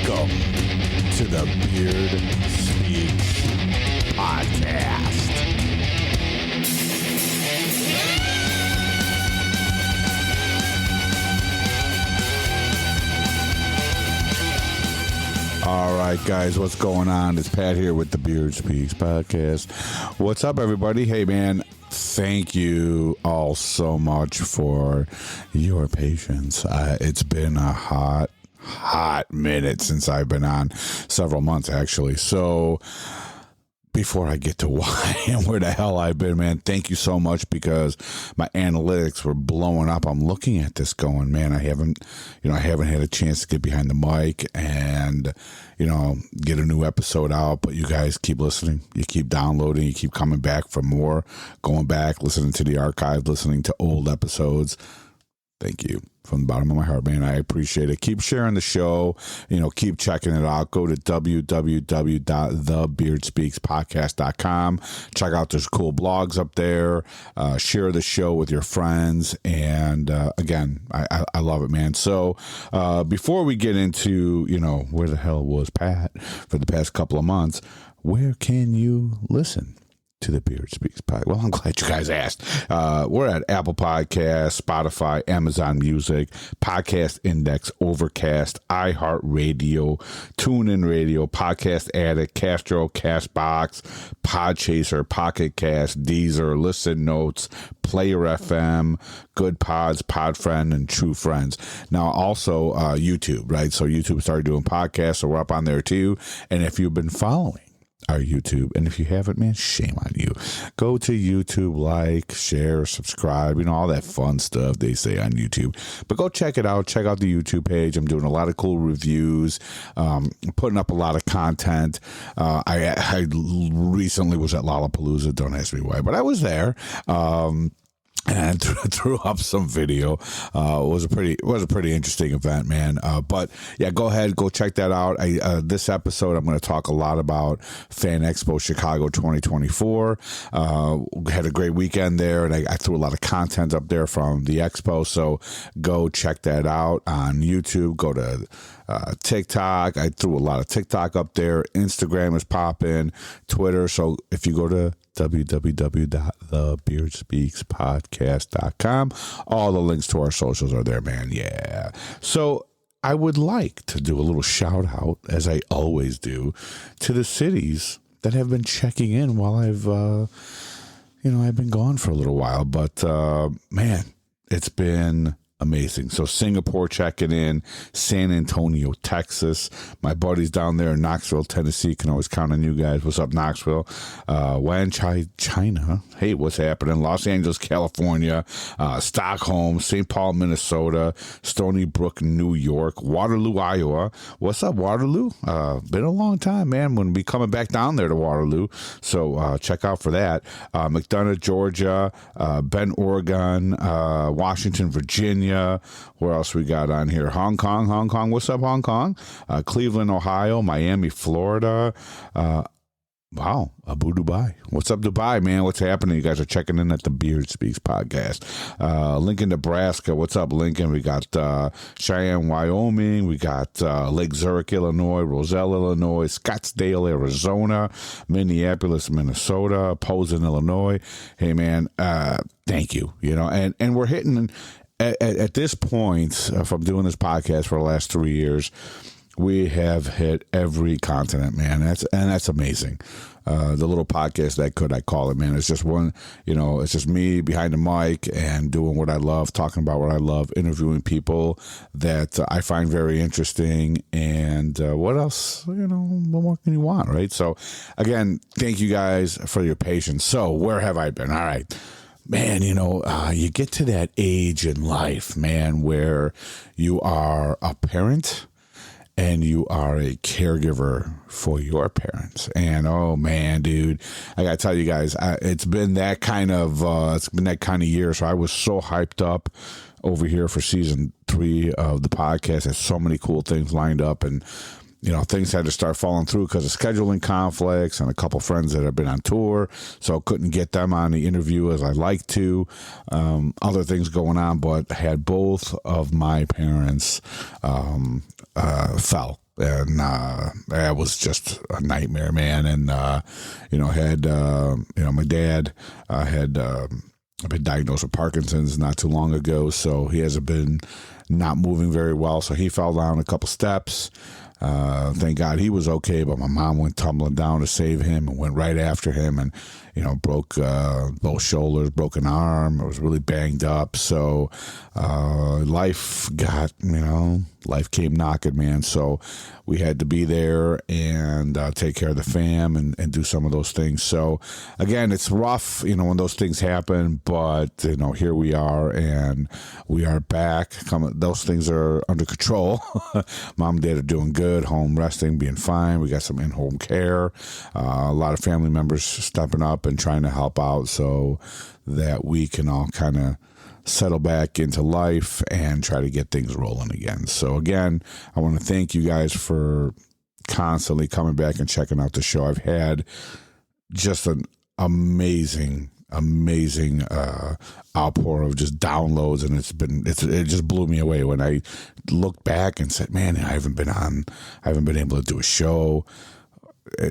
Welcome to the Beard Speaks podcast. All right, guys, what's going on? It's Pat here with the Beard Speaks podcast. What's up, everybody? Hey, man, thank you all so much for your patience. It's been a hot minute since I've been on, several months actually. So before I get to why and where the hell I've been, man, thank you so much, because my analytics were blowing up. I'm looking at this going, man, I haven't had a chance to get behind the mic and, get a new episode out, but you guys keep listening, you keep downloading, you keep coming back for more, going back, listening to the archive, listening to old episodes. Thank you from the bottom of my heart, man. I appreciate it. Keep sharing the show. Keep checking it out. Go to www.thebeardspeakspodcast.com. Check out those cool blogs up there. Share the show with your friends. And again, I love it, man. So before we get into, where the hell was Pat for the past couple of months, where can you listen to the Beard Speaks podcast? Well, I'm glad you guys asked. We're at Apple Podcasts, Spotify, Amazon Music, Podcast Index, Overcast, iHeartRadio, TuneIn Radio, Podcast Addict, Castro, Castbox, Podchaser, Pocket Cast, Deezer, Listen Notes, Player FM, Good Pods, Podfriend, and True Friends. Now, also YouTube, right? So YouTube started doing podcasts, so we're up on there too. And if you've been following our YouTube, and if you haven't, man, shame on you. Go to YouTube, like, share, subscribe, all that fun stuff they say on YouTube. But go check it out. Check out the YouTube page. I'm doing a lot of cool reviews, putting up a lot of content. I recently was at Lollapalooza. Don't ask me why, but I was there. And threw up some video. It was a pretty interesting event, man. But yeah, go ahead, go check that out. This episode, I'm going to talk a lot about FanExpo Chicago 2024. Had a great weekend there, and I threw a lot of content up there from the expo. So go check that out on YouTube. Go to TikTok. I threw a lot of TikTok up there. Instagram is popping. Twitter. So if you go to www.thebeardspeakspodcast.com, all the links to our socials are there, man. Yeah. So I would like to do a little shout out, as I always do, to the cities that have been checking in while I've been gone for a little while. But man, it's been amazing. So Singapore checking in, San Antonio, Texas. My buddies down there in Knoxville, Tennessee, can always count on you guys. What's up, Knoxville? Wanchai, China. Hey, what's happening? Los Angeles, California, Stockholm, St. Paul, Minnesota, Stony Brook, New York, Waterloo, Iowa. What's up, Waterloo? Been a long time, man. When we coming back down there to Waterloo, so check out for that. McDonough, Georgia, Bend, Oregon, Washington, Virginia. Where else we got on here? Hong Kong. What's up, Hong Kong? Cleveland, Ohio. Miami, Florida. Wow, Abu Dubai. What's up, Dubai, man? What's happening? You guys are checking in at the Beard Speaks podcast. Lincoln, Nebraska. What's up, Lincoln? We got Cheyenne, Wyoming. We got Lake Zurich, Illinois. Roselle, Illinois. Scottsdale, Arizona. Minneapolis, Minnesota. Posen, Illinois. Hey, man, thank you. And we're hitting... At this point, from doing this podcast for the last 3 years, we have hit every continent, man. That's amazing. The little podcast I call it, man. It's just one, it's just me behind the mic and doing what I love, talking about what I love, interviewing people that I find very interesting. And what else, what more can you want, right? So, again, thank you guys for your patience. So, where have I been? All right. Man, you get to that age in life, man, where you are a parent and you are a caregiver for your parents. And oh man, dude, I gotta tell you guys, it's been that kind of year. So I was so hyped up over here for season 3 of the podcast. There's so many cool things lined up, and things had to start falling through because of scheduling conflicts and a couple friends that have been on tour, so couldn't get them on the interview as I like to. Other things going on, but had both of my parents fell And that was just a nightmare, man. And my dad had been diagnosed with Parkinson's not too long ago, so he hasn't been not moving very well. So he fell down a couple steps. Thank God he was okay, but my mom went tumbling down to save him and went right after him, and broke both shoulders, broke an arm. It was really banged up. So life came knocking, man. So we had to be there and take care of the fam and do some of those things. So again, it's rough, when those things happen, but here we are and we are back. Those things are under control. Mom and dad are doing good, home resting, being fine. We got some in-home care. A lot of family members stepping up and trying to help out so that we can all kind of settle back into life and try to get things rolling again. So again, I want to thank you guys for constantly coming back and checking out the show. I've had just an amazing outpour of just downloads, and it just blew me away when I looked back and said, man, I haven't been able to do a show.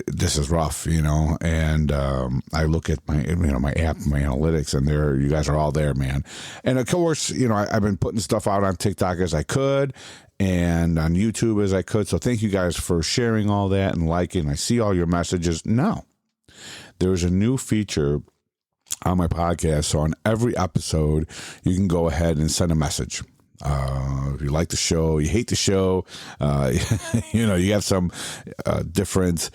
This is rough, and I look at my app, my analytics, and you guys are all there, man. And of course, I've been putting stuff out on TikTok as I could and on YouTube as I could. So thank you guys for sharing all that and liking. I see all your messages. Now, there's a new feature on my podcast. So on every episode, you can go ahead and send a message. If you like the show, you hate the show, you have some different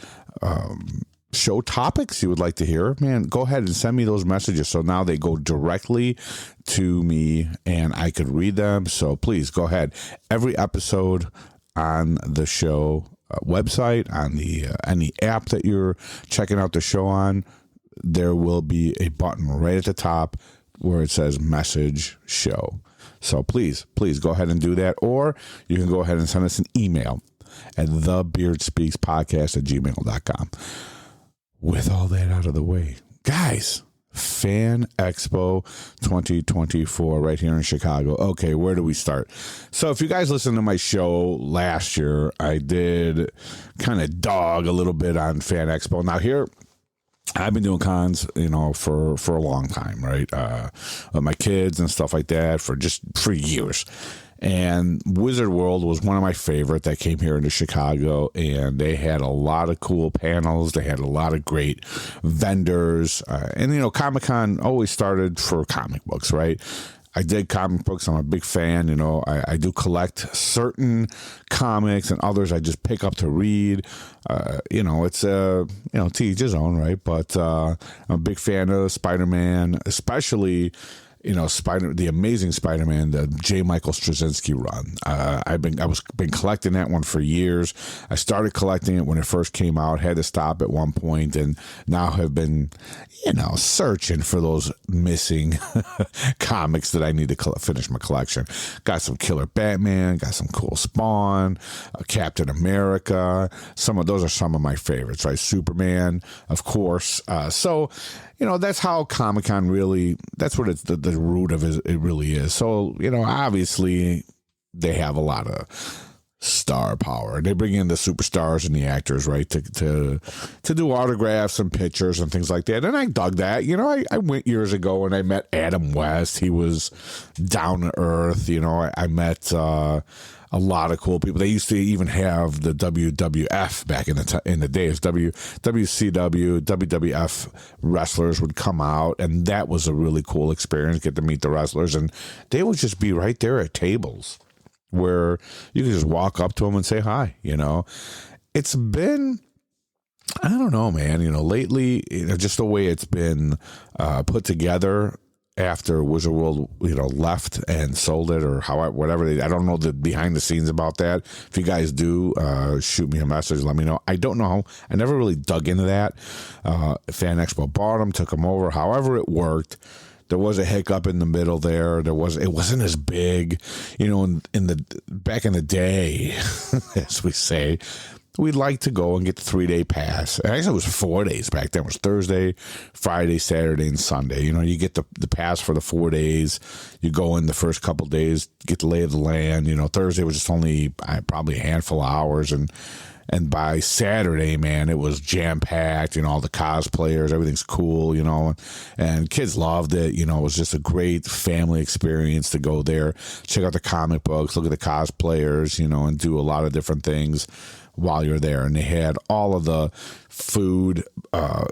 show topics you would like to hear, man, go ahead and send me those messages. So now they go directly to me and I could read them. So please go ahead. Every episode on the show website, on the any app that you're checking out the show on, there will be a button right at the top where it says message show. So please go ahead and do that. Or you can go ahead and send us an email at thebeardspeakspodcast@gmail.com. With all that out of the way, guys, FanExpo 2024 right here in Chicago. Okay, where do we start? So if you guys listened to my show last year, I did kind of dog a little bit on FanExpo. Now here, I've been doing cons, for a long time, right? With my kids and stuff like that for years. And Wizard World was one of my favorite that came here into Chicago, and they had a lot of cool panels. They had a lot of great vendors. And Comic-Con always started for comic books, right? I dig comic books. I'm a big fan. I do collect certain comics, and others I just pick up to read. It's to each his own, right? But I'm a big fan of Spider-Man, especially the Amazing Spider-Man, the J. Michael Straczynski run. I've been collecting that one for years. I started collecting it when it first came out, had to stop at one point, and now have been, searching for those missing comics that I need to finish my collection. Got some killer Batman, got some cool Spawn, Captain America. Those are some of my favorites, right? Superman, of course. So that's how Comic-Con really, that's what it's the root of it really is. So, obviously they have a lot of star power. They bring in the superstars and the actors, right, to do autographs and pictures and things like that. And I dug that. I went years ago and I met Adam West. He was down to earth. I met a lot of cool people. They used to even have the WWF back in the days. WCW, WWF wrestlers would come out, and that was a really cool experience. Get to meet the wrestlers, and they would just be right there at tables where you could just walk up to them and say hi. It's been, I don't know, man. Lately, just the way it's been put together. After Wizard World, left and sold it, or whatever. I don't know the behind the scenes about that. If you guys do, shoot me a message. Let me know. I don't know. I never really dug into that. FanExpo bought them, took them over. However it worked, there was a hiccup in the middle there. It wasn't as big, in the back in the day, as we say. we'd like to go and get the 3-day pass. Actually, it was 4 days back then. It was Thursday, Friday, Saturday, and Sunday. You get the pass for the 4 days. You go in the first couple days, get the lay of the land. Thursday was just only probably a handful of hours, and by Saturday, man, it was jam-packed, all the cosplayers, everything's cool, and kids loved it. It was just a great family experience to go there, check out the comic books, look at the cosplayers, and do a lot of different things while you're there. And they had all of the food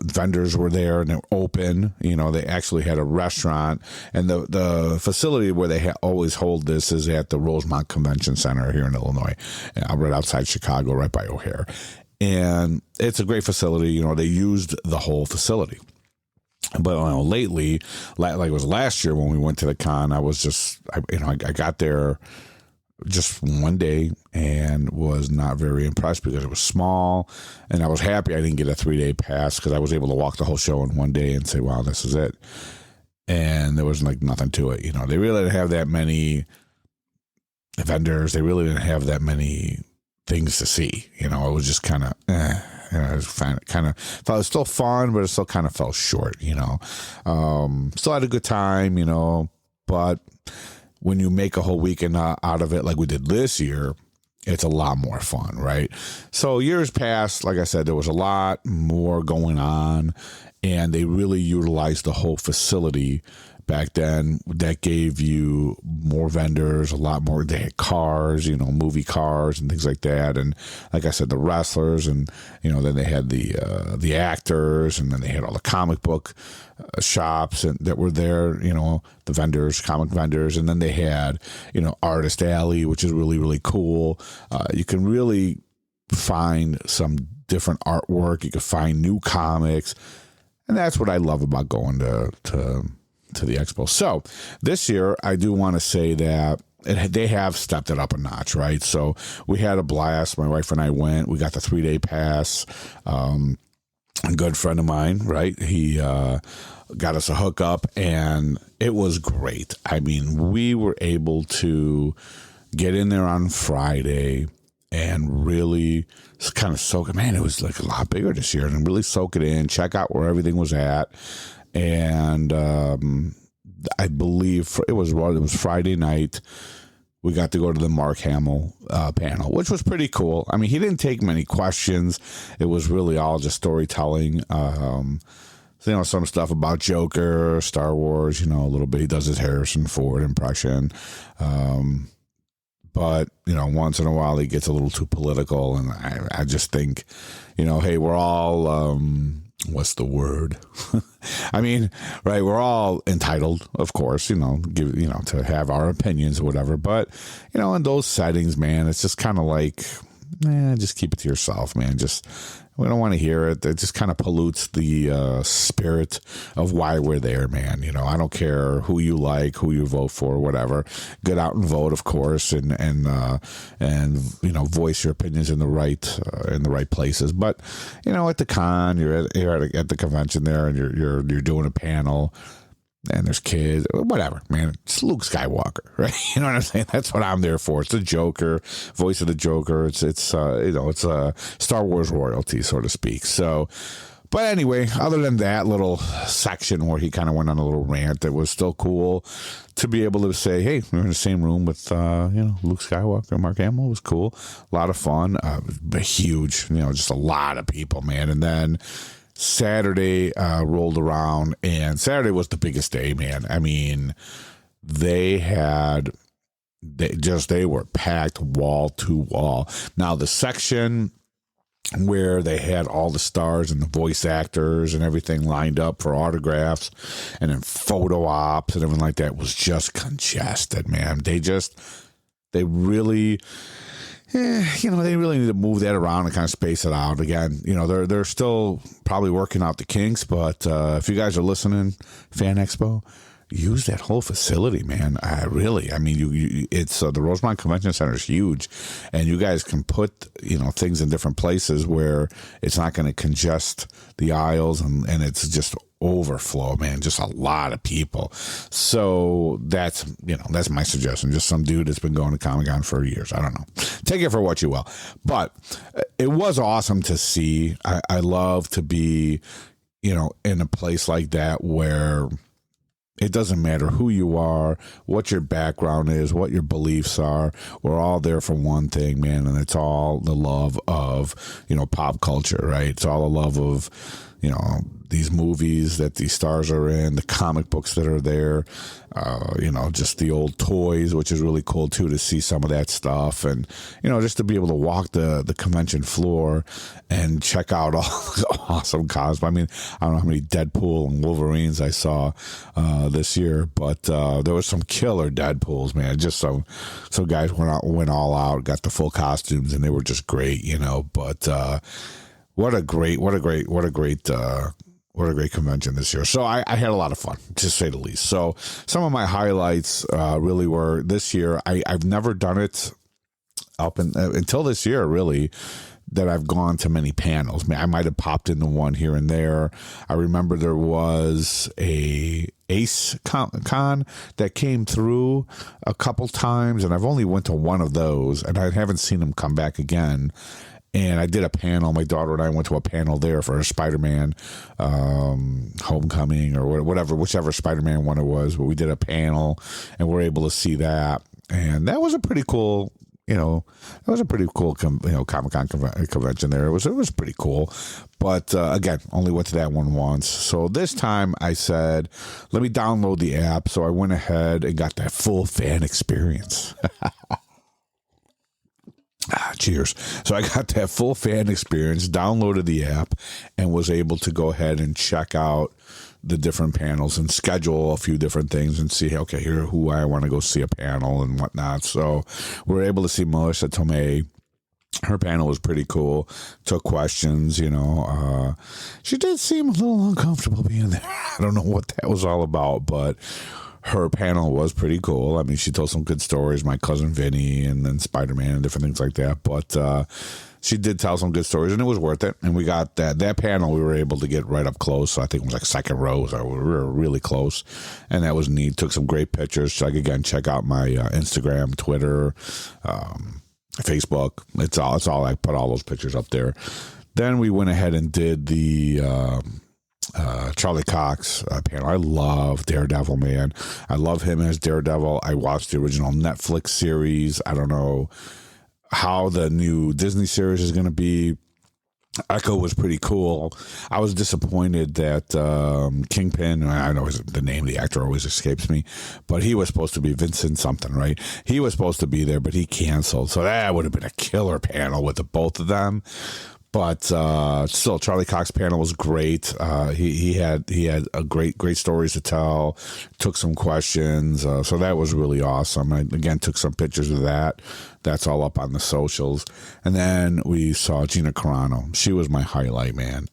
vendors were there, and they're open. They actually had a restaurant, and the facility where they always hold this is at the Rosemont Convention Center here in Illinois, right outside Chicago, right by O'Hare. And it's a great facility. They used the whole facility. But lately, like it was last year when we went to the con, I got there just one day and was not very impressed because it was small, and I was happy I didn't get a 3-day pass because I was able to walk the whole show in one day and say, wow, this is it. And there was nothing to it. They really didn't have that many vendors. They really didn't have that many things to see. It was just kind of, it was still fun, but it still kind of fell short, still had a good time, but when you make a whole weekend out of it like we did this year, it's a lot more fun, right? So years past, like I said, there was a lot more going on, and they really utilized the whole facility back then. That gave you more vendors, a lot more. They had cars, movie cars and things like that. And like I said, the wrestlers, and then they had the actors, and then they had all the comic book shops that were there. The vendors, comic vendors, and then they had Artist Alley, which is really, really cool. You can really find some different artwork. You can find new comics, and that's what I love about going to the expo. So this year, I do want to say that they have stepped it up a notch, right? So we had a blast. My wife and I went. We got the 3-day pass. A good friend of mine, right? He got us a hookup, and it was great. I mean, we were able to get in there on Friday and really kind of soak it. Man, it was a lot bigger this year, and really soak it in, check out where everything was at. And I believe it was Friday night. We got to go to the Mark Hamill panel, which was pretty cool. I mean, he didn't take many questions. It was really all just storytelling. Some stuff about Joker, Star Wars, a little bit. He does his Harrison Ford impression. But, once in a while he gets a little too political. And I just think, hey, we're all... what's the word? I mean, right, we're all entitled, of course, to have our opinions or whatever. But, in those settings, man, it's just kind of like, just keep it to yourself, man. We don't want to hear it. It just kind of pollutes the spirit of why we're there, man. I don't care who you like, who you vote for, whatever. Get out and vote, of course, and voice your opinions in the right places. But at the con, you're at the convention there, and you're doing a panel. And there's kids, whatever, man. It's Luke Skywalker, right? You know what I'm saying? That's what I'm there for. It's the Joker, voice of the Joker. It's Star Wars royalty, so to speak. So, but anyway, other than that little section where he kind of went on a little rant, it was still cool to be able to say, hey, we're in the same room with, Luke Skywalker and Mark Hamill. It was cool. A lot of fun. Huge, just a lot of people, man. And then Saturday rolled around, and Saturday was the biggest day, man. I mean, they were packed wall to wall. Now, the section where they had all the stars and the voice actors and everything lined up for autographs and then photo ops and everything like that was just congested, man. They really... they really need to move that around and kind of space it out. Again, they're still probably working out the kinks, but if you guys are listening, FanExpo, use that whole facility, man. It's the Rosemont Convention Center is huge, and you guys can put things in different places where it's not going to congest the aisles, and it's just overflow, man, just a lot of people. So that's my suggestion. Just some dude that's been going to Comic-Con for years. I don't know. Take it for what you will. But it was awesome to see. I love to be, in a place like that where it doesn't matter who you are, what your background is, what your beliefs are. We're all there for one thing, man, and it's all the love of, pop culture, right? It's all the love of, these movies that these stars are in, the comic books that are there, just the old toys, which is really cool, too, to see some of that stuff. And, just to be able to walk the convention floor and check out all the awesome cosplay. I mean, I don't know how many Deadpool and Wolverines I saw this year, but there was some killer Deadpools, man. Just some guys went all out, got the full costumes, and they were just great, But what a great convention this year. So I had a lot of fun, to say the least. So some of my highlights really were this year. I've never done it until this year, really, that I've gone to many panels. I might have popped into one here and there. I remember there was a Ace Con that came through a couple times, and I've only went to one of those, and I haven't seen them come back again. And I did a panel. My daughter and I went to a panel there for a Spider-Man Homecoming or whatever, whichever Spider-Man one it was. But we did a panel, and we're able to see that. And that was a pretty cool, Comic-Con convention there. It was pretty cool. But again, only went to that one once. So this time I said, let me download the app. So I went ahead and got that full fan experience. Cheers. So I got that full fan experience, downloaded the app, and was able to go ahead and check out the different panels and schedule a few different things and see, okay, here who I want to go see a panel and whatnot. So we're able to see Melissa Tomei. Her panel was pretty cool. Took questions, She did seem a little uncomfortable being there. I don't know what that was all about, but her panel was pretty cool. I mean, she told some good stories, my cousin Vinny and then Spider-Man and different things like that. But she did tell some good stories, and it was worth it. And we got that panel, we were able to get right up close. So I think it was like second row, so we were really close. And that was neat. Took some great pictures. So again, check out my Instagram, Twitter, Facebook. It's all I put all those pictures up there. Then we went ahead and did the Charlie Cox panel. I love Daredevil, man. I love him as Daredevil. I watched the original Netflix series. I don't know how the new Disney series is going to be. Echo was pretty cool. I was disappointed that Kingpin, I know the name of the actor always escapes me, but he was supposed to be Vincent something, right? He was supposed to be there, but he canceled. So that would have been a killer panel with the both of them. But still, Charlie Cox panel was great. He had a great stories to tell. Took some questions, so that was really awesome. I again took some pictures of that. That's all up on the socials. And then we saw Gina Carano. She was my highlight, man.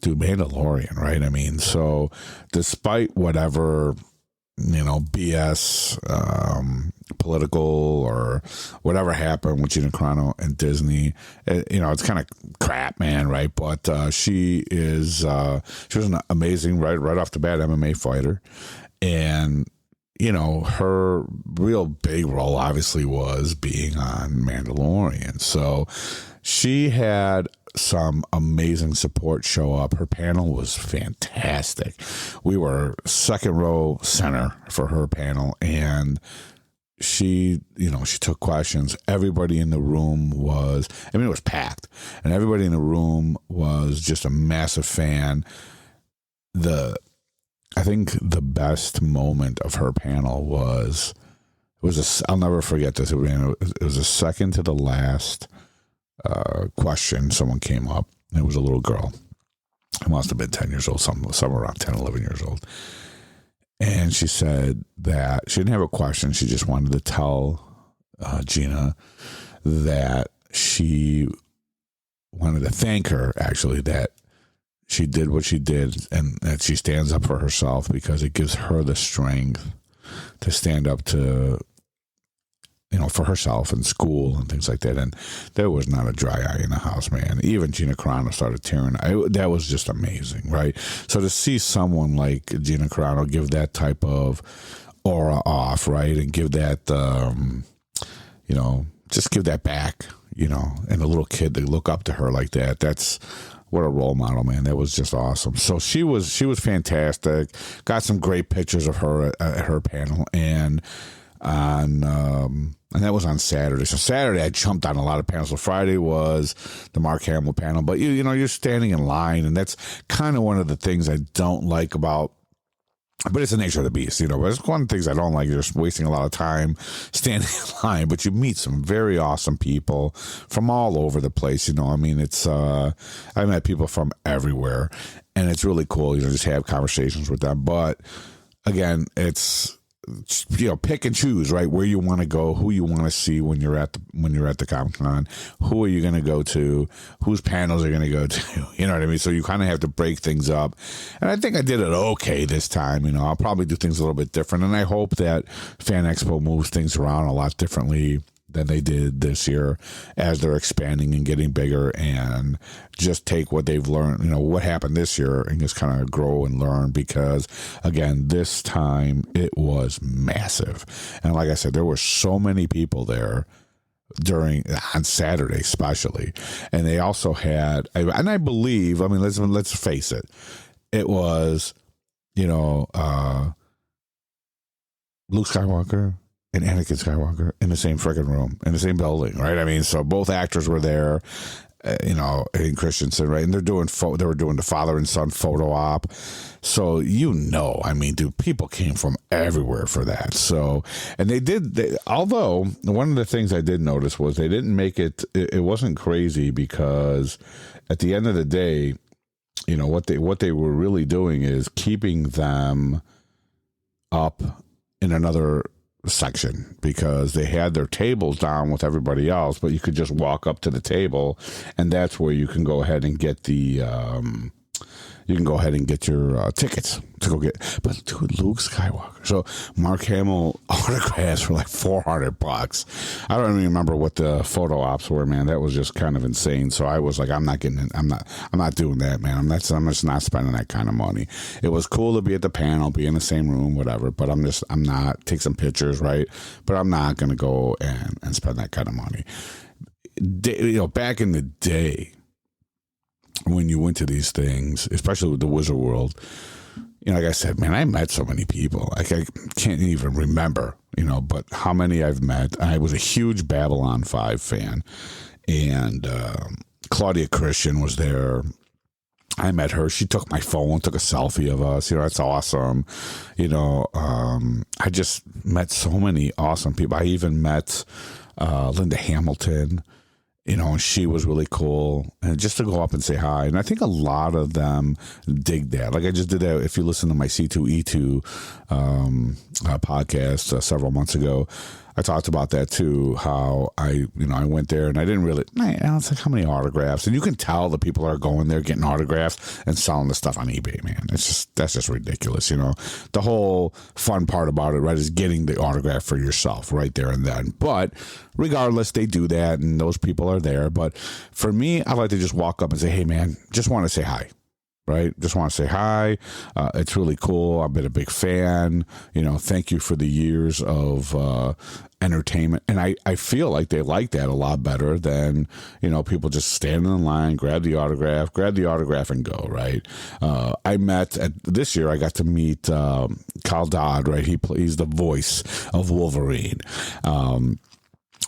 Dude, Mandalorian, right? I mean, so despite whatever BS, political or whatever happened with Gina Carano and Disney, it's kind of crap, man, right? But she was an amazing, right off the bat, MMA fighter. And, her real big role obviously was being on Mandalorian. So she had some amazing support show up. Her panel was fantastic. We were second row center for her panel, and she took questions. Everybody in the room it was packed, and everybody in the room was just a massive fan. I think the best moment of her panel I'll never forget this. It was a second to the last question. Someone came up. It was a little girl. It must have been 10 years old, somewhere around 10, 11 years old. And she said that she didn't have a question. She just wanted to tell Gina that she wanted to thank her, actually, that she did what she did and that she stands up for herself because it gives her the strength to stand up to for herself and school and things like that. And there was not a dry eye in the house, man. Even Gina Carano started tearing. That was just amazing, right? So to see someone like Gina Carano give that type of aura off, right? And give that, just give that back, and a little kid, they look up to her like that. That's what a role model, man. That was just awesome. So she was fantastic. Got some great pictures of her at her panel, and that was on Saturday. So Saturday I jumped on a lot of panels. So Friday was the Mark Hamill panel, but you're standing in line, and that's kind of one of the things I don't like about. But it's the nature of the beast, But it's one of the things I don't like. You're just wasting a lot of time standing in line. But you meet some very awesome people from all over the place, I mean, it's I met people from everywhere, and it's really cool, just have conversations with them. But again, it's pick and choose, right? Where you want to go, who you want to see when you're at the Comic-Con, who are you going to go to, whose panels are going to go to, you know what I mean? So you kind of have to break things up, and I think I did it okay this time. I'll probably do things a little bit different, and I hope that FanExpo moves things around a lot differently than they did this year as they're expanding and getting bigger, and just take what they've learned, what happened this year, and just kind of grow and learn, because again, this time it was massive. And like I said, there were so many people there on Saturday especially, and they also had, and I believe, let's face it, it was Luke Skywalker and Anakin Skywalker in the same freaking room, in the same building, right? So both actors were there, in Christensen, right? And they were doing the father and son photo op. So, dude, people came from everywhere for that. So, and although one of the things I did notice was they didn't make it wasn't crazy, because at the end of the day, what they were really doing is keeping them up in another section, because they had their tables down with everybody else, but you could just walk up to the table, and that's where you can go ahead and get your tickets to go get. But dude, Luke Skywalker. So Mark Hamill autographs for like $400. I don't even remember what the photo ops were, man. That was just kind of insane. So I was like, I'm not doing that, man. I'm just not spending that kind of money. It was cool to be at the panel, be in the same room, whatever. But I'm not take some pictures, right? But I'm not going to go and spend that kind of money. Back in the day, when you went to these things, especially with the Wizard World, like I said, man, I met so many people. I can't even remember, but how many I've met. I was a huge Babylon 5 fan, and Claudia Christian was there. I met her. She took my phone, took a selfie of us. That's awesome. I just met so many awesome people. I even met Linda Hamilton. And she was really cool, and just to go up and say hi. And I think a lot of them dig that. Like I just did that. If you listen to my C2E2 podcast several months ago, I talked about that too, how I went there and I didn't really, it's like how many autographs, and you can tell the people are going there getting autographs and selling the stuff on eBay, man. That's just ridiculous. The whole fun part about it, right, is getting the autograph for yourself right there and then. But regardless, they do that, and those people are there. But for me, I like to just walk up and say, hey man, just want to say hi. Right? Just want to say hi. It's really cool. I've been a big fan. Thank you for the years of entertainment. And I feel like they like that a lot better than, people just standing in line, grab the autograph and go, right? This year I got to meet Kyle Dodd, right? He's the voice of Wolverine.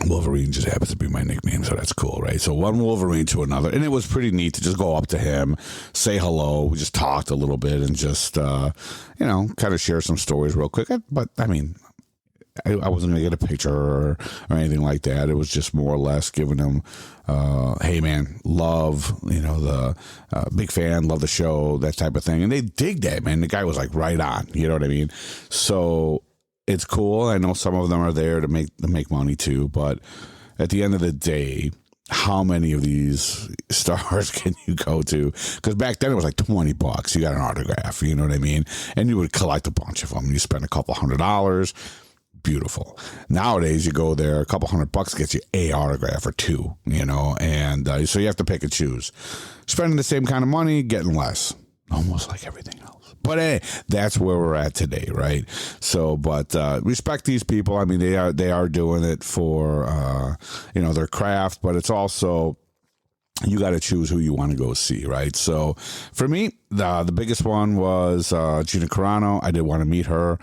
Wolverine just happens to be my nickname, so that's cool, right? So one Wolverine to another, and it was pretty neat to just go up to him, say hello. We just talked a little bit and just, kind of share some stories real quick. But I wasn't going to get a picture or anything like that. It was just more or less giving him, hey man, love, the big fan, love the show, that type of thing. And they dig that, man. The guy was like right on, you know what I mean? So it's cool. I know some of them are there to make money too, but at the end of the day, how many of these stars can you go to? Because back then it was like $20. You got an autograph, you know what I mean? And you would collect a bunch of them. You spend a couple $100. beautiful. Nowadays, you go there, a couple $100 gets you a autograph or two, and so you have to pick and choose. Spending the same kind of money, getting less, almost like everything else. But hey, that's where we're at today, right? So, but respect these people. I mean, they are doing it for their craft, but it's also, you got to choose who you want to go see, right? So for me, the biggest one was Gina Carano. I did want to meet her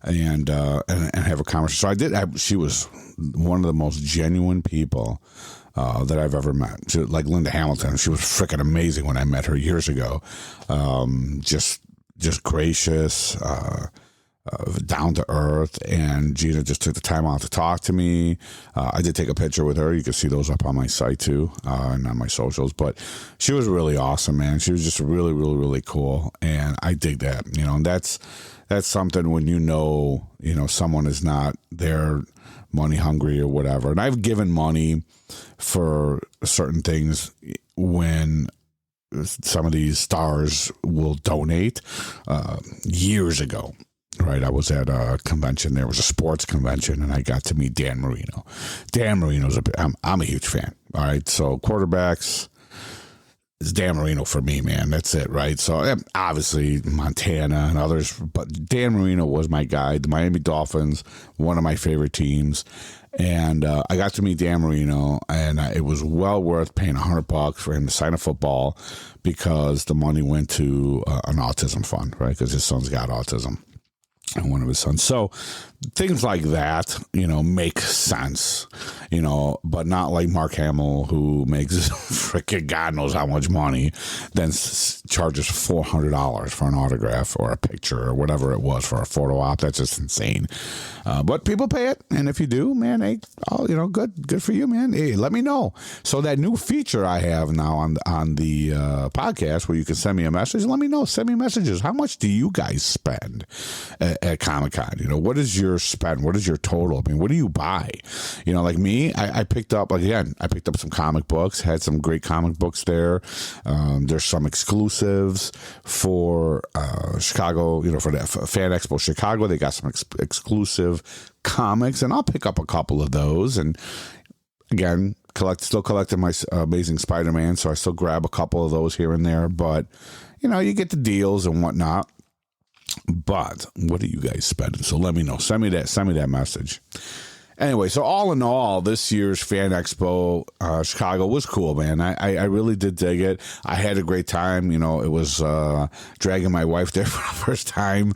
and have a conversation. So I did. She was one of the most genuine people that I've ever met. Like Linda Hamilton, she was freaking amazing when I met her years ago. Just gracious, down to earth, and Gina just took the time out to talk to me. I did take a picture with her. You can see those up on my site too, and on my socials. But she was really awesome, man. She was just really, really, really cool, and I dig that. And that's something when someone is not there money hungry or whatever. And I've given money for certain things when some of these stars will donate years ago. Right, I was at a convention. There was a sports convention, and I got to meet Dan Marino. Dan Marino's I'm a huge fan. All right, so quarterbacks, it's Dan Marino for me, man. That's it, right? So obviously Montana and others, but Dan Marino was my guy. The Miami Dolphins, one of my favorite teams, and I got to meet Dan Marino, and it was well worth paying $100 for him to sign a football because the money went to an autism fund, right? Because his son's got autism. And one of his sons. So things like that, make sense, but not like Mark Hamill, who makes freaking God knows how much money, then charges $400 for an autograph or a picture or whatever it was for a photo op. That's just insane. But people pay it. And if you do, man, hey, good for you, man. Hey, let me know. So that new feature I have now on the podcast where you can send me a message, let me know. Send me messages. How much do you guys spend at Comic-Con? What is your spend? What is your total? I mean, what do you buy? Like me, I picked up, some comic books, had some great comic books there. There's some exclusives for Chicago, for the FanExpo Chicago. They got some exclusive comics, and I'll pick up a couple of those. And again, still collecting my Amazing Spider-Man, so I still grab a couple of those here and there. But, you get the deals and whatnot. But what are you guys spending? So let me know. Send me that message. Anyway, so all in all, this year's Fan Expo Chicago was cool, man. I really did dig it. I had a great time. It was dragging my wife there for the first time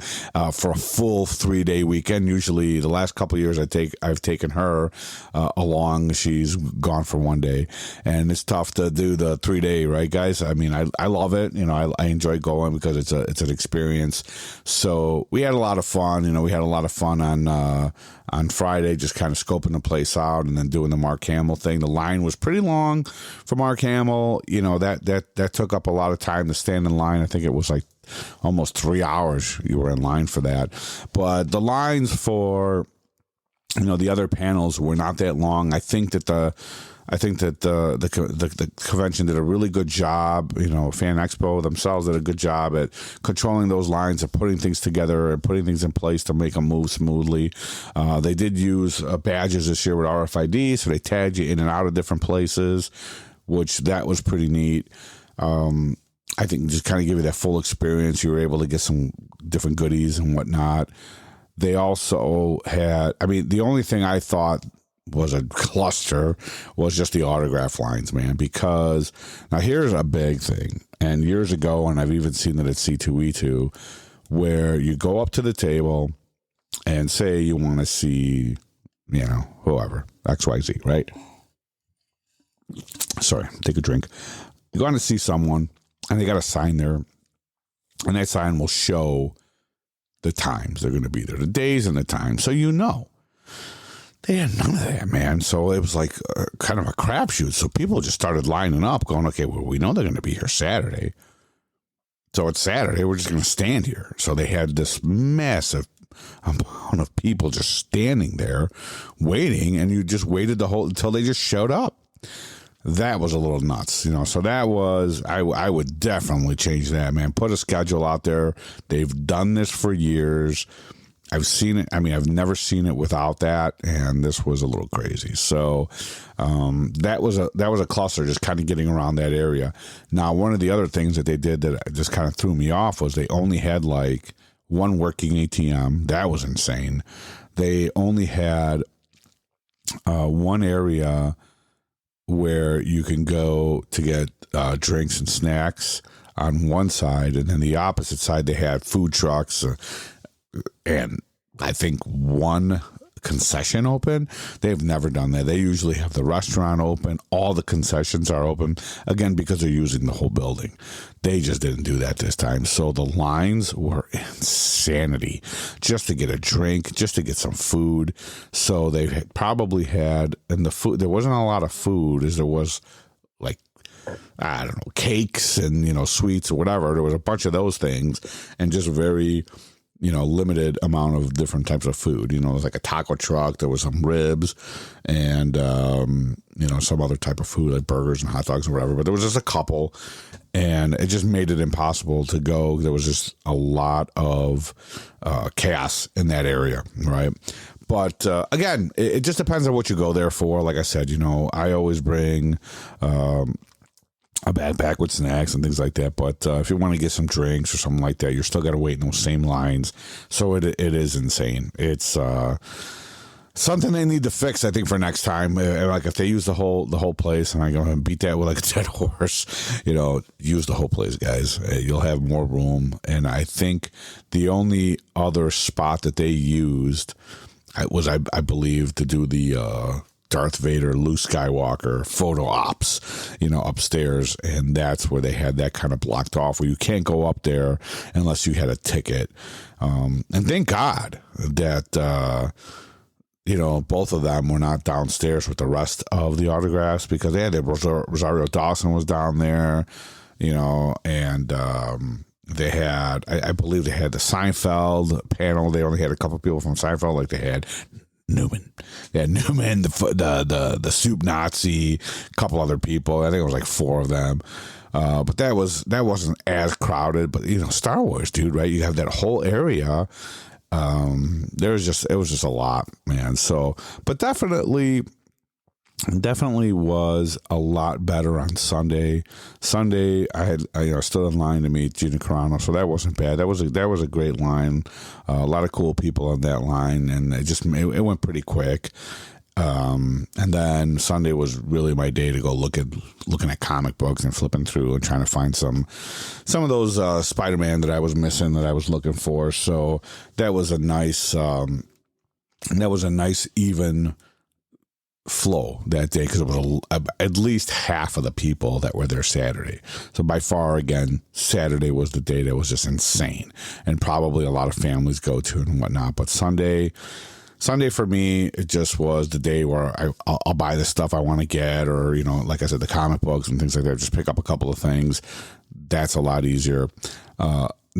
for a full 3-day weekend. Usually the last couple of years I've taken her along. She's gone for 1 day. And it's tough to do the 3-day, right, guys? I mean, I love it. I enjoy going because it's an experience. So we had a lot of fun. We had a lot of fun on Friday, just kind of scoping the place out and then doing the Mark Hamill thing. The line was pretty long for Mark Hamill. That took up a lot of time to stand in line. I think it was like almost 3 hours you were in line for that. But the lines for, the other panels were not that long. I think that the convention did a really good job. Fan Expo themselves did a good job at controlling those lines and putting things together and putting things in place to make them move smoothly. They did use badges this year with RFID, so they tagged you in and out of different places, which that was pretty neat. I think just kind of give you that full experience. You were able to get some different goodies and whatnot. They also had, the only thing I thought was a cluster was just the autograph lines, man, because now here's a big thing. And years ago, and I've even seen it at C2E2, where you go up to the table and say you want to see, whoever, XYZ, right? Sorry, take a drink. You go on to see someone and they got a sign there, and that sign will show the times they're going to be there, the days and the times. So they had none of that, man. So it was like kind of a crapshoot. So people just started lining up going, okay, well, we know they're going to be here Saturday. So it's Saturday. We're just going to stand here. So they had this massive amount of people just standing there waiting, and you just waited until they just showed up. That was a little nuts, So that was, I would definitely change that, man. Put a schedule out there. They've done this for years. I've seen it. I mean, I've never seen it without that, and this was a little crazy. So that was a cluster, just kind of getting around that area. Now, one of the other things that they did that just kind of threw me off was they only had like one working ATM. That was insane. They only had one area where you can go to get drinks and snacks on one side, and then the opposite side they had food trucks and I think one concession open. They've never done that. They usually have the restaurant open, all the concessions are open, again because they're using the whole building. They just didn't do that this time, so the lines were insanity just to get a drink, just to get some food. So they probably had, and the food, there wasn't a lot of food as there was like, I don't know, cakes and, you know, sweets or whatever. There was a bunch of those things and just very, you know, limited amount of different types of food. You know, it was like a taco truck. There was some ribs and, you know, some other type of food like burgers and hot dogs or whatever. But there was just a couple, and it just made it impossible to go. There was just a lot of chaos in that area, right? But again, it just depends on what you go there for. Like I said, you know, I always bring a backpack with snacks and things like that. But if you want to get some drinks or something like that, you're still got to wait in those same lines. So it is insane. It's something they need to fix, I think, for next time. Like if they use the whole place, and I go and beat that with like a dead horse, you know, use the whole place, guys. You'll have more room. And I think the only other spot that they used was, I believe, to do the Darth Vader, Luke Skywalker photo ops, you know, upstairs. And that's where they had that kind of blocked off, where you can't go up there unless you had a ticket. And thank God that, you know, both of them were not downstairs with the rest of the autographs, because they had Rosario Dawson was down there, you know, and they had, I believe they had the Seinfeld panel. They only had a couple people from Seinfeld, like they had Newman. They had Newman, the Soup Nazi, a couple other people. I think it was like 4 of them. But that wasn't as crowded. But you know, Star Wars, dude, right? You have that whole area. It was just a lot, man. So, but definitely was a lot better on Sunday. I stood in line to meet Gina Carano, so that wasn't bad. That was a great line. A lot of cool people on that line, and it went pretty quick. And then Sunday was really my day to go looking at comic books and flipping through and trying to find some of those Spider-Man that I was missing, that I was looking for. So that was a nice even flow that day, because it was at least half of the people that were there Saturday. So by far, again, Saturday was the day that was just insane, and probably a lot of families go to and whatnot. But Sunday for me, it just was the day where I'll buy the stuff I want to get, or, you know, like I said, the comic books and things like that. Just pick up a couple of things. That's a lot easier.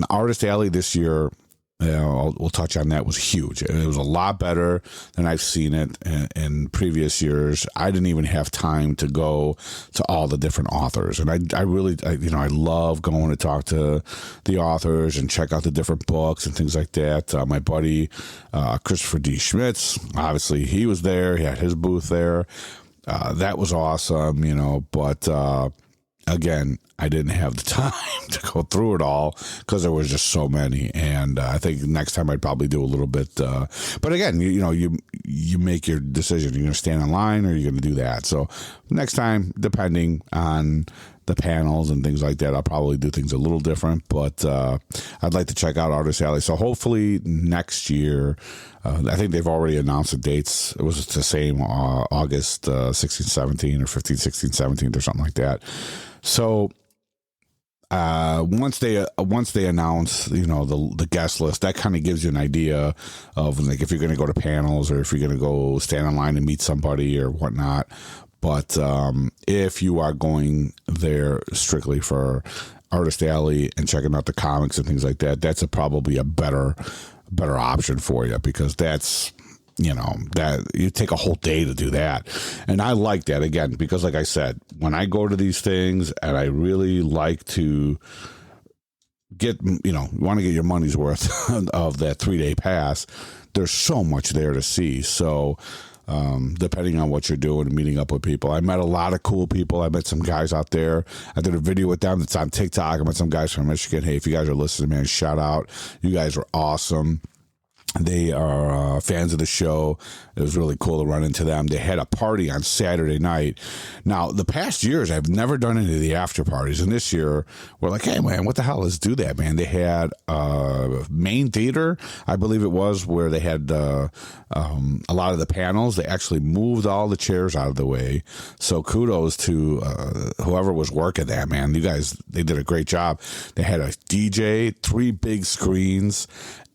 Artist Alley this year, we'll touch on that, was huge. It was a lot better than I've seen it in previous years. I didn't even have time to go to all the different authors, and I really love going to talk to the authors and check out the different books and things like that. My buddy Christopher D. Schmitz, obviously he was there. He had his booth there. That was awesome, you know, but again, I didn't have the time to go through it all because there was just so many. And I think next time I'd probably do a little bit. But again, you make your decision. You're going to stand in line, or you're going to do that. So next time, depending on the panels and things like that, I'll probably do things a little different. But I'd like to check out Artist Alley. So hopefully next year, I think they've already announced the dates. It was the same August 16, 17, or 15, 16, 17, or something like that. So once they announce, you know, the guest list, that kind of gives you an idea of, like, if you're going to go to panels, or if you're going to go stand in line and meet somebody or whatnot. But if you are going there strictly for Artist Alley and checking out the comics and things like that, that's probably a better option for you, because that's, you know, that you take a whole day to do that. And I like that, again, because like I said, when I go to these things, and I really like to you want to get your money's worth of that 3-day pass, there's so much there to see. So depending on what you're doing and meeting up with people, I met a lot of cool people. I met some guys out there. I did a video with them that's on TikTok. I met some guys from Michigan. Hey, if you guys are listening, man, shout out. You guys are awesome. They are fans of the show. It was really cool to run into them. They had a party on Saturday night. Now, the past years, I've never done any of the after parties. And this year, we're like, hey, man, what the hell? Let's do that, man. They had main theater, I believe it was, where they had a lot of the panels. They actually moved all the chairs out of the way. So kudos to whoever was working that, man. You guys, they did a great job. They had a DJ, 3 big screens,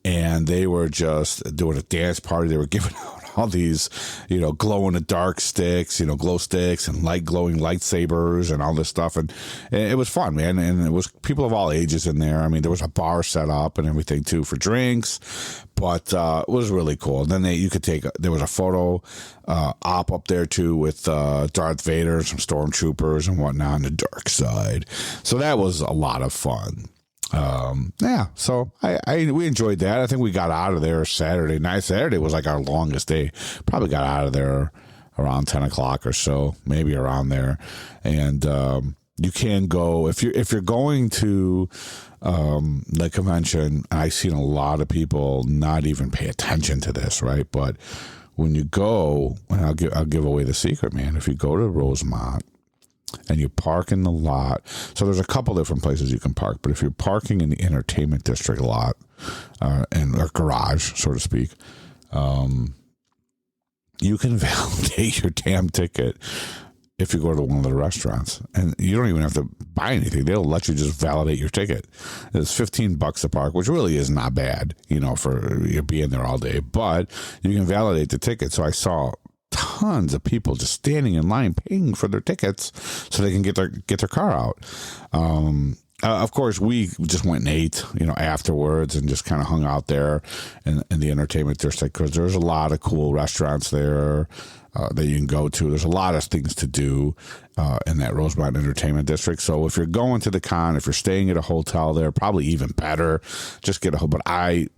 and they were just doing a dance party. They were giving out all these, glow in the dark sticks, glow sticks and glowing lightsabers and all this stuff. And it was fun, man. And it was people of all ages in there. I mean, there was a bar set up and everything too for drinks, but it was really cool. And then there was a photo op up there too with Darth Vader and some stormtroopers and whatnot on the dark side. So that was a lot of fun. So we enjoyed that. I think we got out of there Saturday night. Saturday was like our longest day. Probably got out of there around 10 o'clock or so, maybe around there. And you can go if you're going to the convention. I've seen a lot of people not even pay attention to this, right? But when you go, and I'll give away the secret, man. If you go to Rosemont and you park in the lot, so there's a couple different places you can park, but if you're parking in the entertainment district lot or garage, so to speak, you can validate your damn ticket if you go to one of the restaurants, and you don't even have to buy anything. They'll let you just validate your ticket. It's $15 to park, which really is not bad, for you being there all day, but you can validate the ticket. So I saw tons of people just standing in line paying for their tickets so they can get their car out. Of course, we just went and ate, afterwards and just kind of hung out there in the entertainment district because there's a lot of cool restaurants there that you can go to. There's a lot of things to do in that Rosemont Entertainment District. So if you're going to the con, if you're staying at a hotel there, probably even better, just get a hotel. But I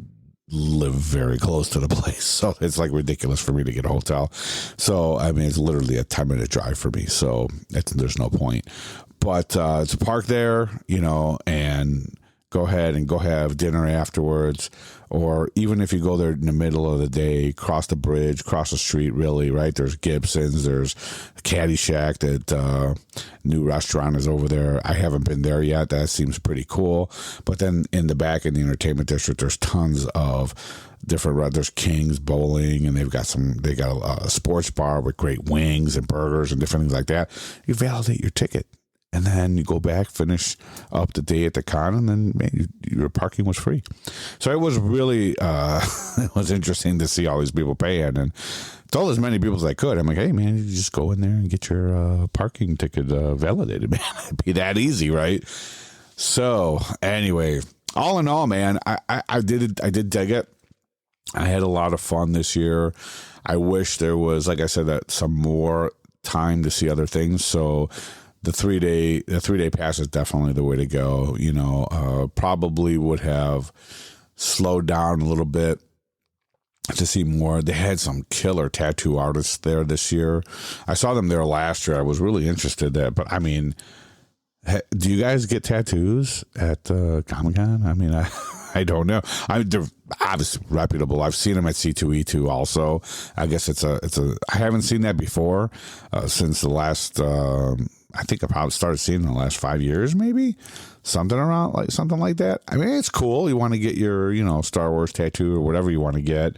live very close to the place, so it's like ridiculous for me to get a hotel. So I mean, it's literally a 10-minute drive for me, so there's no point. But it's a park there, and go ahead and go have dinner afterwards, or even if you go there in the middle of the day, cross the bridge, cross the street, really, right? There's Gibson's, there's Caddyshack, that new restaurant is over there. I haven't been there yet. That seems pretty cool. But then in the back in the entertainment district, there's tons of different, there's King's Bowling, and they got a sports bar with great wings and burgers and different things like that. You validate your ticket. And then you go back, finish up the day at the con, and then your parking was free. So it was really it was interesting to see all these people paying, and told as many people as I could. I'm like, hey, man, you just go in there and get your parking ticket validated, man. It'd be that easy, right? So anyway, all in all, man, I did dig it. I had a lot of fun this year. I wish there was, like I said, that some more time to see other things. So the 3-day pass is definitely the way to go. Probably would have slowed down a little bit to see more. They had some killer tattoo artists there this year. I saw them there last year. I was really interested there, but I mean, do you guys get tattoos at Comic-Con? I mean, I don't know. They're obviously reputable. I've seen them at C2E2 also. I guess I haven't seen that before since the last. I think I probably started seeing it in the last 5 years, maybe something like that. I mean, it's cool. You want to get your, Star Wars tattoo or whatever you want to get.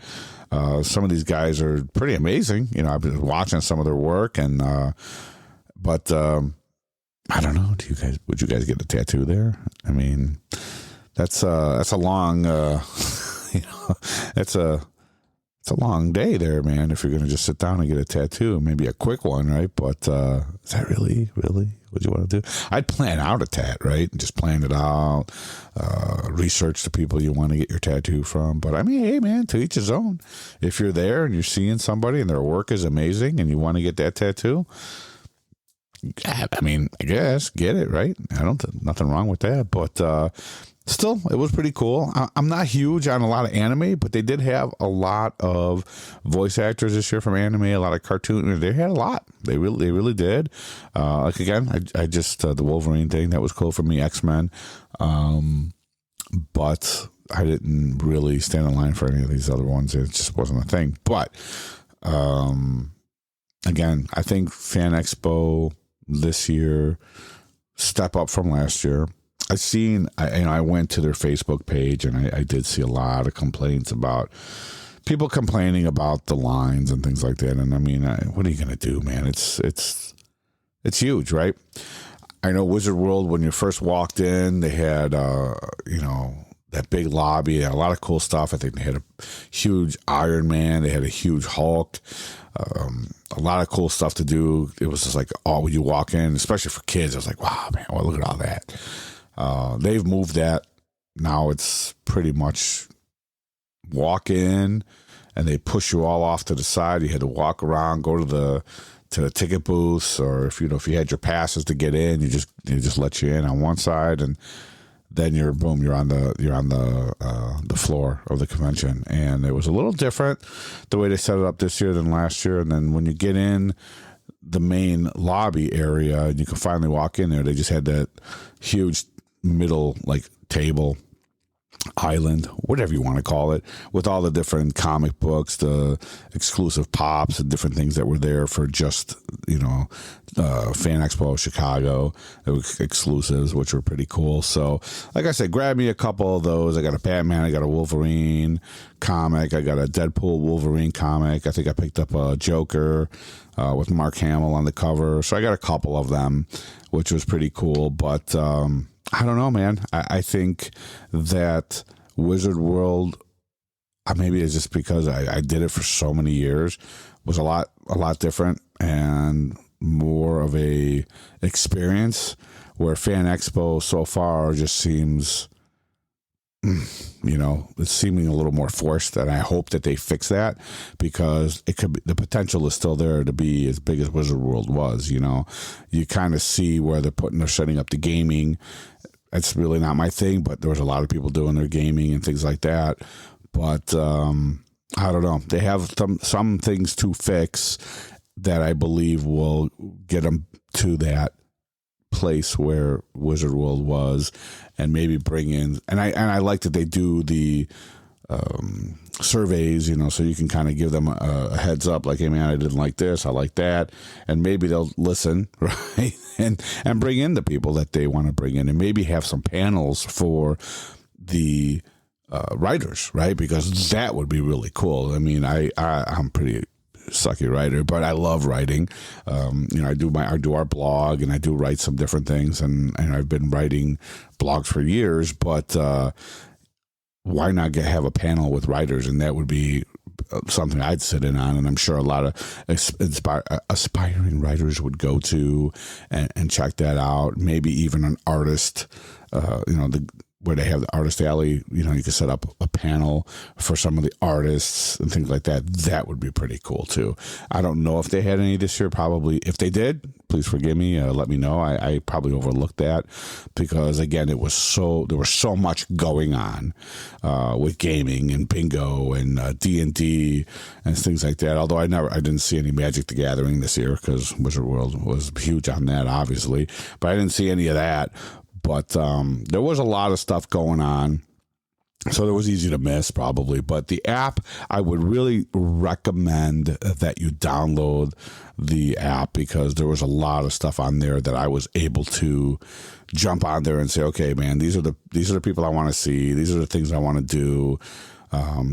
Some of these guys are pretty amazing. I've been watching some of their work, and but I don't know. Would you guys get a tattoo there? I mean, that's a long, it's a long day there, man, if you're going to just sit down and get a tattoo, maybe a quick one, right? But is that really what you want to do? I'd plan out a tat, right? Just plan it out, research the people you want to get your tattoo from. But I mean, hey, man, to each his own. If you're there and you're seeing somebody and their work is amazing and you want to get that tattoo, I mean, I guess get it, right? Nothing wrong with that. But still, it was pretty cool. I'm not huge on a lot of anime, but they did have a lot of voice actors this year from anime, a lot of cartoon. They had a lot. They really did. Like again, I just the Wolverine thing, that was cool for me. X-Men, but I didn't really stand in line for any of these other ones. It just wasn't a thing. But again, I think FanExpo this year step up from last year. I went to their Facebook page, and I did see a lot of complaints about people complaining about the lines and things like that. And I mean, what are you going to do, man? It's huge, right? I know Wizard World, when you first walked in, they had, that big lobby, a lot of cool stuff. I think they had a huge Iron Man. They had a huge Hulk. A lot of cool stuff to do. It was just like, when you walk in, especially for kids, I was like, wow, man, well, look at all that. They've moved that. Now it's pretty much walk in and they push you all off to the side. You had to walk around, go to the ticket booths, or if you had your passes to get in, you just let you in on one side, and then you're on the floor of the convention. And it was a little different the way they set it up this year than last year. And then when you get in the main lobby area and you can finally walk in there, they just had that huge middle table island, whatever you want to call it, with all the different comic books, the exclusive pops and different things that were there for just FanExpo Chicago. It was exclusives, which were pretty cool. So like I said, grab me a couple of those. I got a Batman, I got a Wolverine comic, I got a Deadpool Wolverine comic. I think I picked up a Joker with Mark Hamill on the cover. So I got a couple of them, which was pretty cool. But I don't know, man. I think that Wizard World, maybe it's just because I did it for so many years, was a lot different and more of a experience, where Fan Expo so far just seems, it's seeming a little more forced, and I hope that they fix that, because it could be, the potential is still there to be as big as Wizard World was. You kind of see where they're setting up the gaming. It's really not my thing, but there was a lot of people doing their gaming and things like that. But I don't know. They have some things to fix that I believe will get them to that place where Wizard World was, and maybe bring in. And I like that they do the surveys, so you can kind of give them a heads up, like, hey man, I didn't like this, I like that, and maybe they'll listen, right, and bring in the people that they want to bring in, and maybe have some panels for the writers, right, because that would be really cool. I mean, I'm pretty sucky writer, but I love writing. I do our blog, and I do write some different things, and I've been writing blogs for years, but why not have a panel with writers? And that would be something I'd sit in on, and I'm sure a lot of aspiring writers would go to and check that out. Maybe even an artist, where they have the artist alley, you can set up a panel for some of the artists and things like that. That would be pretty cool too. I don't know if they had any this year. Probably, if they did, please forgive me. Let me know. I probably overlooked that, because again, there was so much going on with gaming and bingo and D&D and things like that. Although I didn't see any Magic the Gathering this year, because Wizard World was huge on that, obviously. But I didn't see any of that. But there was a lot of stuff going on, so it was easy to miss probably. But the app, I would really recommend that you download the app, because there was a lot of stuff on there that I was able to jump on there and say, okay, man, these are the people I want to see. These are the things I want to do.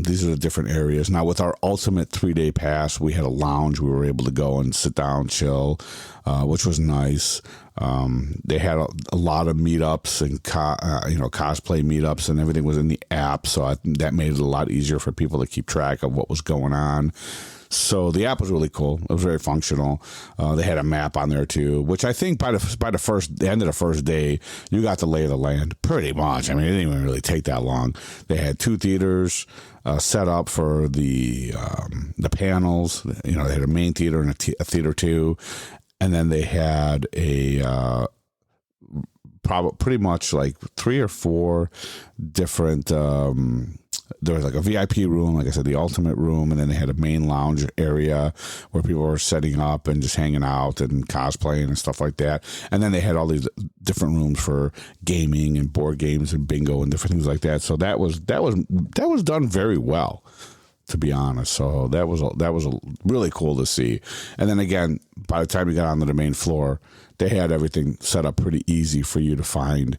These are the different areas. Now, with our ultimate 3-day pass, we had a lounge. We were able to go and sit down, chill, which was nice. They had a lot of meetups and cosplay meetups, and everything was in the app, so that made it a lot easier for people to keep track of what was going on. So the app was really cool. It was very functional. They had a map on there too, which I think by the end of the first day, you got the lay of the land pretty much. I mean, it didn't even really take that long. They had 2 theaters set up for the panels. They had a main theater and a theater 2, and then they had a probably pretty much like 3 or 4 different. There was like a VIP room, like I said, the ultimate room, and then they had a main lounge area where people were setting up and just hanging out and cosplaying and stuff like that. And then they had all these different rooms for gaming and board games and bingo and different things like that. So that was done very well, to be honest. So that was really cool to see. And then again, by the time you got onto the main floor, they had everything set up pretty easy for you to find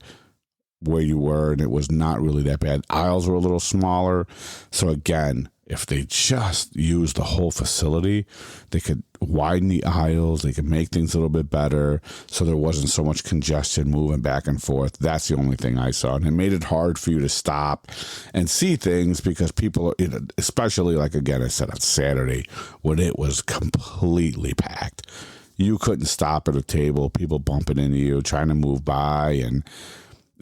where you were, and it was not really that bad. Aisles were a little smaller. So again, if they just used the whole facility, they could widen the aisles, they could make things a little bit better so there wasn't so much congestion moving back and forth. That's the only thing I saw. And it made it hard for you to stop and see things because people, especially like, again, I said on Saturday when it was completely packed. You couldn't stop at a table, people bumping into you, trying to move by, and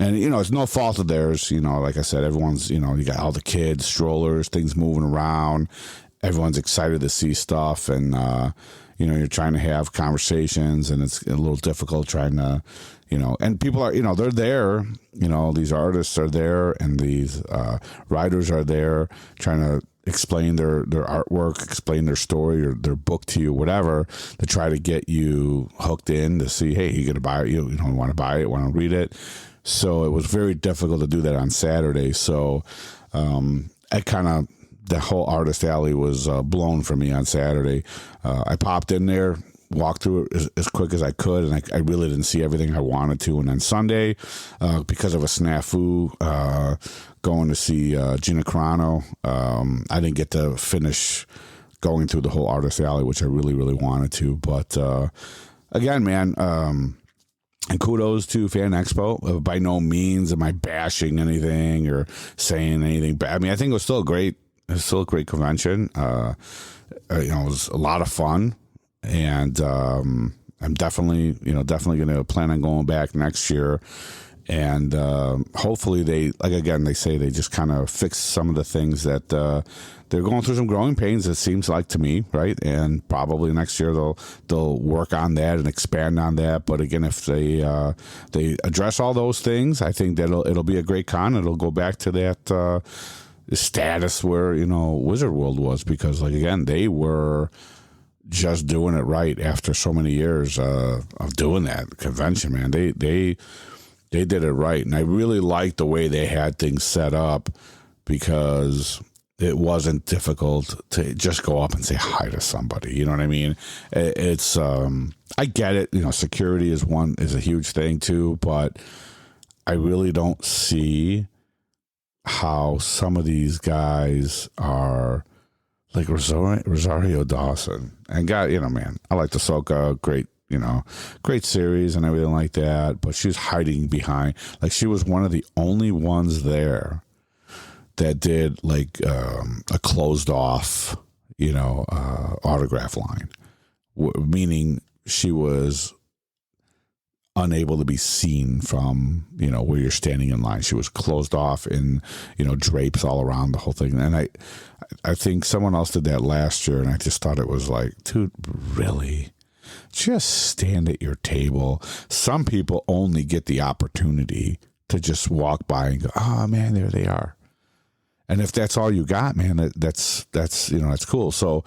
it's no fault of theirs. Like I said, everyone's, you got all the kids, strollers, things moving around. Everyone's excited to see stuff. And, you're trying to have conversations, and it's a little difficult trying to, and people are, they're there, these artists are there, and these writers are there trying to explain their artwork, explain their story or their book to you, whatever, to try to get you hooked in to see, hey, you going to buy it? You want to buy it, want to read it. So it was very difficult to do that on Saturday. So the whole artist alley was blown for me on Saturday. I popped in there, walked through it as quick as I could, and I really didn't see everything I wanted to. And then Sunday, because of a snafu, going to see Gina Carano, I didn't get to finish going through the whole artist alley, which I really, really wanted to. But again, man, and kudos to FanExpo. By no means am I bashing anything or saying anything bad. I mean, I think it was still a great convention. It was a lot of fun, and I'm definitely going to plan on going back next year. And hopefully they say they just kind of fix some of the things that they're going through some growing pains, it seems like to me, right? And probably next year they'll work on that and expand on that. But again, if they address all those things, I think that it'll be a great con. It'll go back to that status where Wizard World was, because like again, they were just doing it right after so many years of doing that convention. Man, they did it right, and I really liked the way they had things set up, because it wasn't difficult to just go up and say hi to somebody. You know what I mean? It's I get it. Security is a huge thing too, but I really don't see how some of these guys are like Rosario Dawson. And God, man, I like Ahsoka, great series and everything like that, but she's hiding behind, like she was one of the only ones there that did like a closed off, autograph line, meaning she was unable to be seen from, where you're standing in line. She was closed off in, drapes all around the whole thing. And I think someone else did that last year, and I just thought it was like, dude, really? Just stand at your table. Some people only get the opportunity to just walk by and go, oh man, there they are. And if that's all you got, man, that's cool. So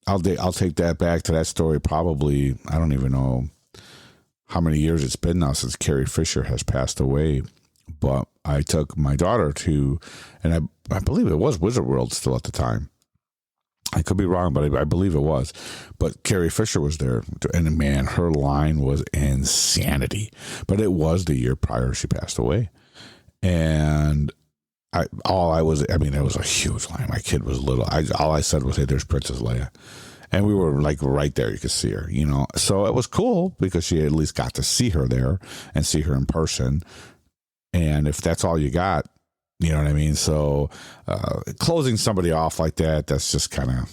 I'll take that back to that story. Probably, I don't even know how many years it's been now since Carrie Fisher has passed away. But I took my daughter to, and I believe it was Wizard World still at the time. I could be wrong, but I believe it was. But Carrie Fisher was there, and man, her line was insanity. But it was the year prior she passed away, and it was a huge line. My kid was little. All I said was, "Hey, there's Princess Leia," and we were like right there. You could see her, So it was cool because she at least got to see her there and see her in person. And if that's all you got, you know what I mean? So closing somebody off like that's just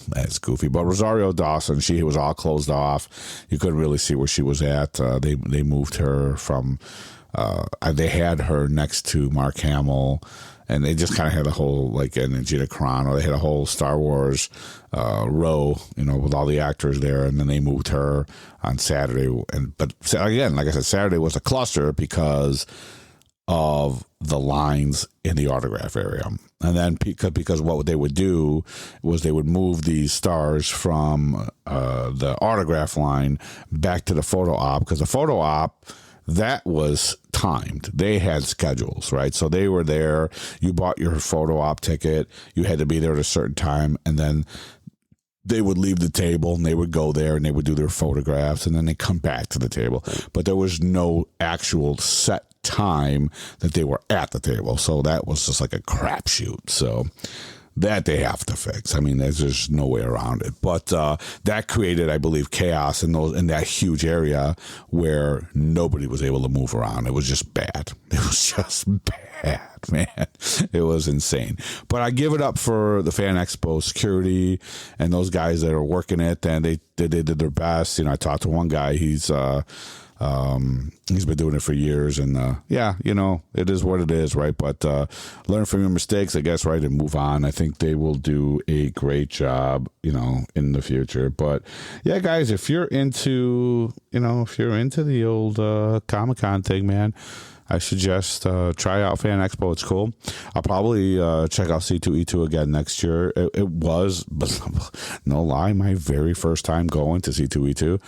that's goofy. But Rosario Dawson, she was all closed off. You couldn't really see where she was at. They moved her from they had her next to Mark Hamill, and they just kind of had a whole, like, and Gina Carano, they had a whole Star Wars row, with all the actors there, and then they moved her on Saturday. But again, like I said, Saturday was a cluster because of the lines in the autograph area. And then because what they would do was they would move these stars from the autograph line back to the photo op, because the photo op, that was timed. They had schedules, right? So they were there. You bought your photo op ticket. You had to be there at a certain time. And then they would leave the table and they would go there and they would do their photographs, and then they come back to the table. But there was no actual set time that they were at the table. So that was just like a crapshoot. So that they have to fix. I mean, there's just no way around it. But that created, I believe, chaos in that huge area where nobody was able to move around. It was just bad. It was just bad, man. It was insane. But I give it up for the FanExpo security and those guys that are working it, and they did their best. I talked to one guy. He's been doing it for years, and it is what it is, right? But learn from your mistakes, I guess, right, and move on. I think they will do a great job, in the future. But yeah, guys, if you're into the old Comic-Con thing, man, I suggest try out FanExpo. It's cool. I'll probably check out C2E2 again next year. It was, no lie, my very first time going to C2E2.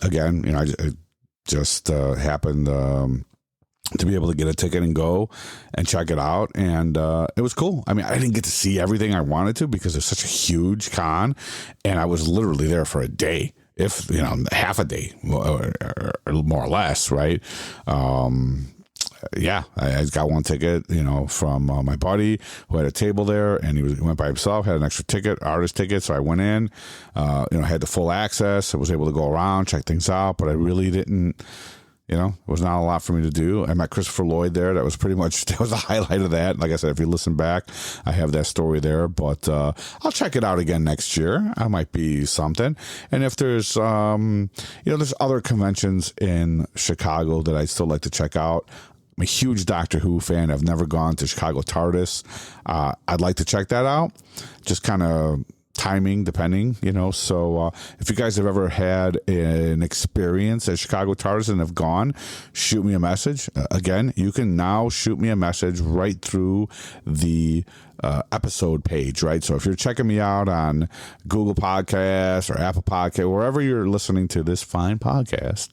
Again, I just happened to be able to get a ticket and go and check it out, and it was cool. I mean, I didn't get to see everything I wanted to because it's such a huge con, and I was literally there for a day. If, half a day, or more or less, right? I got one ticket, from my buddy who had a table there, and he went by himself, had an extra ticket, artist ticket. So I went in, had the full access. I was able to go around, check things out, but I really didn't, it was not a lot for me to do. I met Christopher Lloyd there. That was the highlight of that. Like I said, if you listen back, I have that story there, but I'll check it out again next year. I might be something. And if there's, there's other conventions in Chicago that I'd still like to check out. I'm a huge Doctor Who fan. I've never gone to Chicago TARDIS. I'd like to check that out. Just kind of timing depending, so if you guys have ever had an experience at Chicago TARDIS and have gone, shoot me a message. Again, you can now shoot me a message right through the episode page, right? So if you're checking me out on Google Podcasts or Apple Podcast, wherever you're listening to this fine podcast,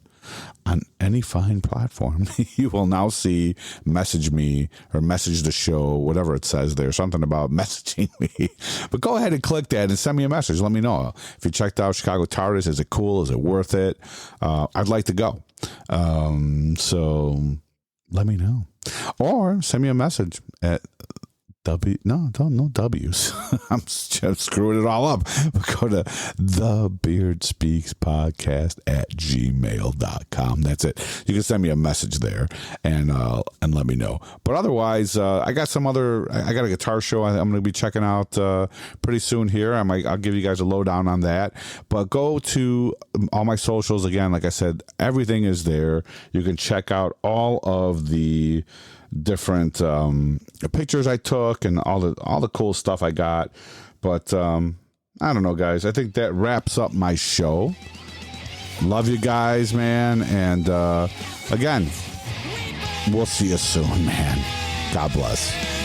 on any fine platform, you will now see message me or message the show, whatever it says there, something about messaging me. But go ahead and click that and send me a message. Let me know. If you checked out Chicago TARDIS, is it cool? Is it worth it? I'd like to go. So let me know. Or send me a message at no W's. I'm just screwing it all up. Go to thebeardspeakspodcast@gmail.com. That's it. You can send me a message there and let me know. But otherwise, I got a guitar show I'm going to be checking out pretty soon here. I'll give you guys a lowdown on that. But go to all my socials again. Like I said, everything is there. You can check out all of the different pictures I took and all the cool stuff I got. But I don't know, guys. I think that wraps up my show. Love you guys, man. And again, we'll see you soon, man. God bless.